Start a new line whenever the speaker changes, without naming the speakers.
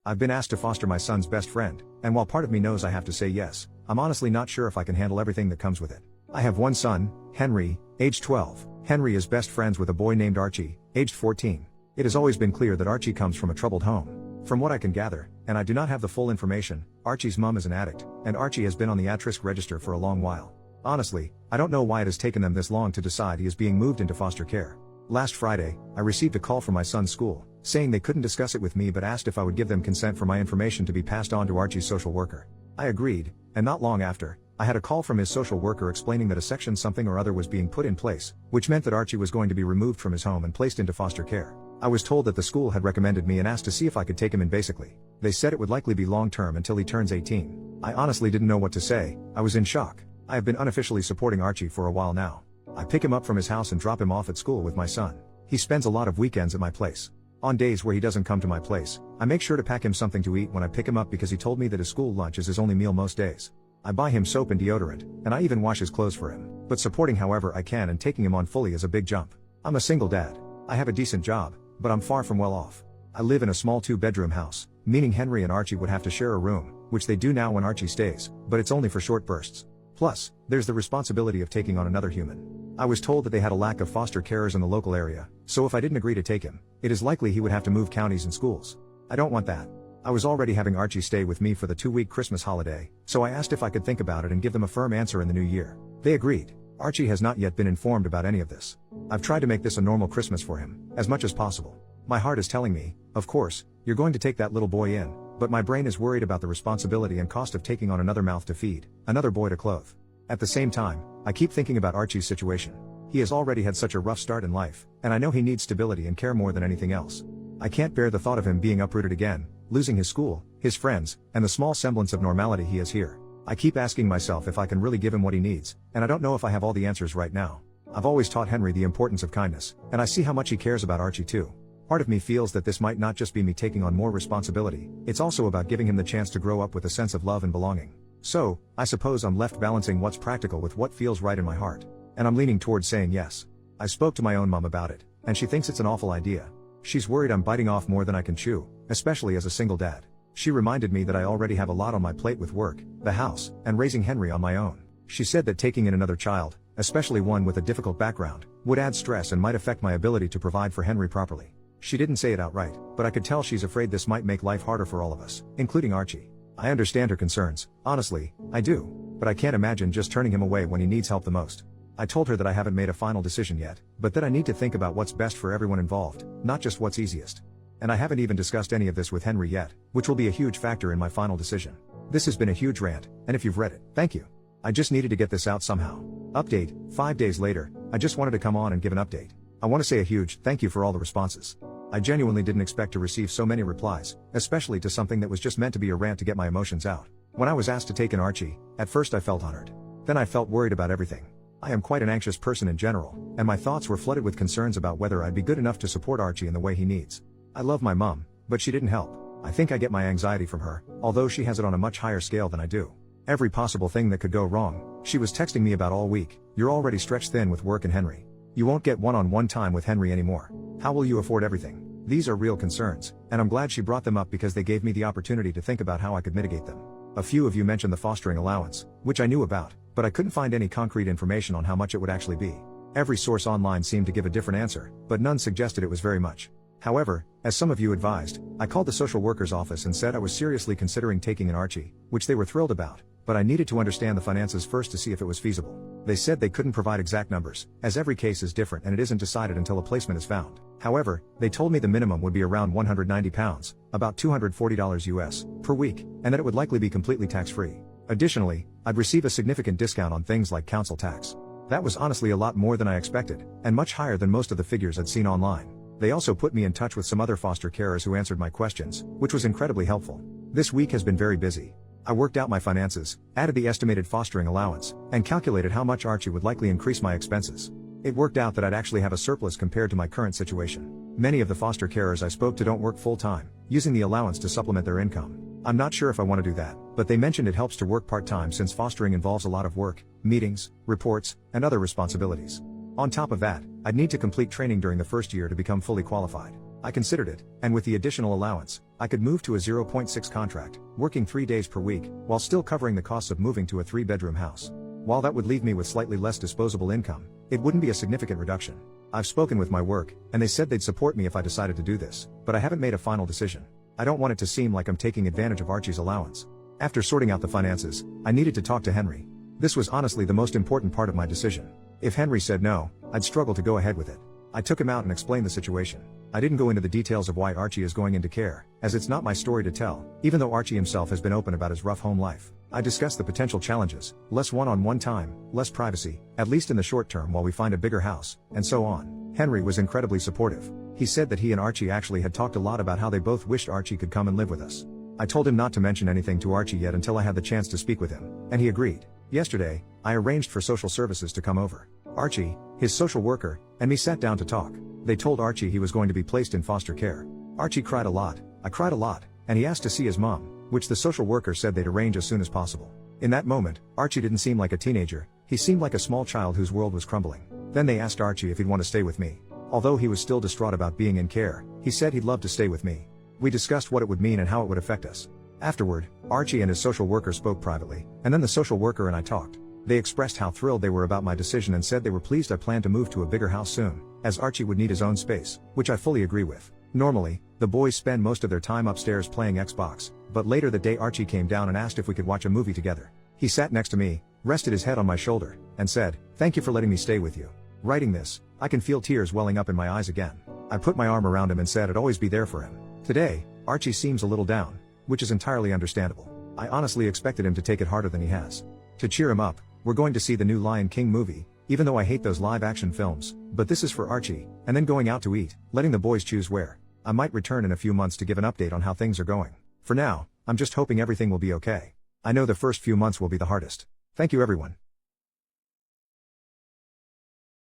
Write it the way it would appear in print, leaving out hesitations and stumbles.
I've been asked to foster my son's best friend, and while part of me knows I have to say yes, I'm honestly not sure if I can handle everything that comes with it. I have one son, Henry, aged 12. Henry is best friends with a boy named Archie, aged 14. It has always been clear that Archie comes from a troubled home. From what I can gather, and I do not have the full information, Archie's mom is an addict, and Archie has been on the at-risk register for a long while. Honestly, I don't know why it has taken them this long to decide he is being moved into foster care. Last Friday, I received a call from my son's school, saying they couldn't discuss it with me but asked if I would give them consent for my information to be passed on to Archie's social worker. I agreed, and not long after, I had a call from his social worker explaining that a section something or other was being put in place, which meant that Archie was going to be removed from his home and placed into foster care. I was told that the school had recommended me and asked to see if I could take him in basically. They said it would likely be long-term until he turns 18. I honestly didn't know what to say, I was in shock. I have been unofficially supporting Archie for a while now. I pick him up from his house and drop him off at school with my son. He spends a lot of weekends at my place. On days where he doesn't come to my place, I make sure to pack him something to eat when I pick him up because he told me that his school lunch is his only meal most days. I buy him soap and deodorant, and I even wash his clothes for him. But supporting however I can and taking him on fully is a big jump. I'm a single dad. I have a decent job, but I'm far from well off. I live in a small 2-bedroom house, meaning Henry and Archie would have to share a room, which they do now when Archie stays, but it's only for short bursts. Plus, there's the responsibility of taking on another human. I was told that they had a lack of foster carers in the local area, so if I didn't agree to take him, it is likely he would have to move counties and schools. I don't want that. I was already having Archie stay with me for the 2-week Christmas holiday, so I asked if I could think about it and give them a firm answer in the new year. They agreed. Archie has not yet been informed about any of this. I've tried to make this a normal Christmas for him, as much as possible. My heart is telling me, of course, you're going to take that little boy in, but my brain is worried about the responsibility and cost of taking on another mouth to feed, another boy to clothe. At the same time, I keep thinking about Archie's situation. He has already had such a rough start in life, and I know he needs stability and care more than anything else. I can't bear the thought of him being uprooted again, losing his school, his friends, and the small semblance of normality he has here. I keep asking myself if I can really give him what he needs, and I don't know if I have all the answers right now. I've always taught Henry the importance of kindness, and I see how much he cares about Archie too. Part of me feels that this might not just be me taking on more responsibility, it's also about giving him the chance to grow up with a sense of love and belonging. So, I suppose I'm left balancing what's practical with what feels right in my heart. And I'm leaning towards saying yes. I spoke to my own mom about it, and she thinks it's an awful idea. She's worried I'm biting off more than I can chew, especially as a single dad. She reminded me that I already have a lot on my plate with work, the house, and raising Henry on my own. She said that taking in another child, especially one with a difficult background, would add stress and might affect my ability to provide for Henry properly. She didn't say it outright, but I could tell she's afraid this might make life harder for all of us, including Archie. I understand her concerns, honestly, I do, but I can't imagine just turning him away when he needs help the most. I told her that I haven't made a final decision yet, but that I need to think about what's best for everyone involved, not just what's easiest. And I haven't even discussed any of this with Henry yet, which will be a huge factor in my final decision. This has been a huge rant, and if you've read it, thank you. I just needed to get this out somehow. Update, 5 days later, I just wanted to come on and give an update. I want to say a huge thank you for all the responses. I genuinely didn't expect to receive so many replies, especially to something that was just meant to be a rant to get my emotions out. When I was asked to take in Archie, at first I felt honored. Then I felt worried about everything. I am quite an anxious person in general, and my thoughts were flooded with concerns about whether I'd be good enough to support Archie in the way he needs. I love my mom, but she didn't help. I think I get my anxiety from her, although she has it on a much higher scale than I do. Every possible thing that could go wrong, she was texting me about all week. You're already stretched thin with work and Henry. You won't get one-on-one time with Henry anymore. How will you afford everything? These are real concerns, and I'm glad she brought them up because they gave me the opportunity to think about how I could mitigate them. A few of you mentioned the fostering allowance, which I knew about, but I couldn't find any concrete information on how much it would actually be. Every source online seemed to give a different answer, but none suggested it was very much. However, as some of you advised, I called the social worker's office and said I was seriously considering taking in Archie, which they were thrilled about, but I needed to understand the finances first to see if it was feasible. They said they couldn't provide exact numbers, as every case is different and it isn't decided until a placement is found. However, they told me the minimum would be around £190, about $240 US, per week, and that it would likely be completely tax-free. Additionally, I'd receive a significant discount on things like council tax. That was honestly a lot more than I expected, and much higher than most of the figures I'd seen online. They also put me in touch with some other foster carers who answered my questions, which was incredibly helpful. This week has been very busy. I worked out my finances, added the estimated fostering allowance, and calculated how much Archie would likely increase my expenses. It worked out that I'd actually have a surplus compared to my current situation. Many of the foster carers I spoke to don't work full-time, using the allowance to supplement their income. I'm not sure if I want to do that, but they mentioned it helps to work part-time since fostering involves a lot of work, meetings, reports, and other responsibilities. On top of that, I'd need to complete training during the first year to become fully qualified. I considered it, and with the additional allowance, I could move to a 0.6 contract, working 3 days per week, while still covering the costs of moving to a 3-bedroom house. While that would leave me with slightly less disposable income, it wouldn't be a significant reduction. I've spoken with my work, and they said they'd support me if I decided to do this, but I haven't made a final decision. I don't want it to seem like I'm taking advantage of Archie's allowance. After sorting out the finances, I needed to talk to Henry. This was honestly the most important part of my decision. If Henry said no, I'd struggle to go ahead with it. I took him out and explained the situation. I didn't go into the details of why Archie is going into care, as it's not my story to tell, even though Archie himself has been open about his rough home life. I discussed the potential challenges, less one-on-one time, less privacy, at least in the short term while we find a bigger house, and so on. Henry was incredibly supportive. He said that he and Archie actually had talked a lot about how they both wished Archie could come and live with us. I told him not to mention anything to Archie yet until I had the chance to speak with him, and he agreed. Yesterday, I arranged for social services to come over. Archie, his social worker, and me sat down to talk. They told Archie he was going to be placed in foster care. Archie cried a lot, I cried a lot, and he asked to see his mom, which the social worker said they'd arrange as soon as possible. In that moment, Archie didn't seem like a teenager, he seemed like a small child whose world was crumbling. Then they asked Archie if he'd want to stay with me. Although he was still distraught about being in care, he said he'd love to stay with me. We discussed what it would mean and how it would affect us. Afterward, Archie and his social worker spoke privately, and then the social worker and I talked. They expressed how thrilled they were about my decision and said they were pleased I planned to move to a bigger house soon, as Archie would need his own space, which I fully agree with. Normally, the boys spend most of their time upstairs playing Xbox, but later that day Archie came down and asked if we could watch a movie together. He sat next to me, rested his head on my shoulder, and said, "Thank you for letting me stay with you." Writing this, I can feel tears welling up in my eyes again. I put my arm around him and said I'd always be there for him. Today, Archie seems a little down, which is entirely understandable. I honestly expected him to take it harder than he has. To cheer him up, we're going to see the new Lion King movie, even though I hate those live-action films, but this is for Archie, and then going out to eat, letting the boys choose where. I might return in a few months to give an update on how things are going. For now, I'm just hoping everything will be okay. I know the first few months will be the hardest. Thank you everyone.